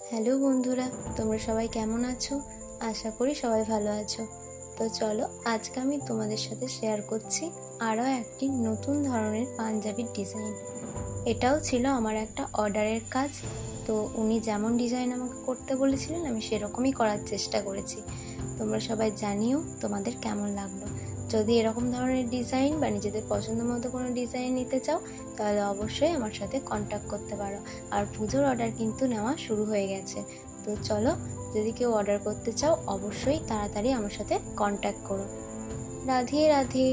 Hello বন্ধুরা, তোমরা সবাই কেমন আছো? আশা করি সবাই ভালো আছো। তো চলো, আজকে আমি তোমাদের সাথে শেয়ার করছি আরও একটি নতুন ধরনের পাঞ্জাবির ডিজাইন। এটাও ছিল আমার একটা অর্ডারের কাজ। তো উনি যেমন ডিজাইন আমাকে করতে বলেছিলেন আমি সেরকমই করার চেষ্টা করেছি। তোমরা সবাই জানিও তোমাদের কেমন লাগলো। যদি এরকম ধরনের ডিজাইন বা নিজেদের পছন্দ মতো কোনো ডিজাইন নিতে চাও তাহলে অবশ্যই আমার সাথে কন্ট্যাক্ট করতে পারো। আর পুজোর অর্ডার কিন্তু নেওয়া শুরু হয়ে গেছে। তো চলো, যদি কেউ অর্ডার করতে চাও অবশ্যই তাড়াতাড়ি আমার সাথে কন্ট্যাক্ট করো। রাধে রাধে।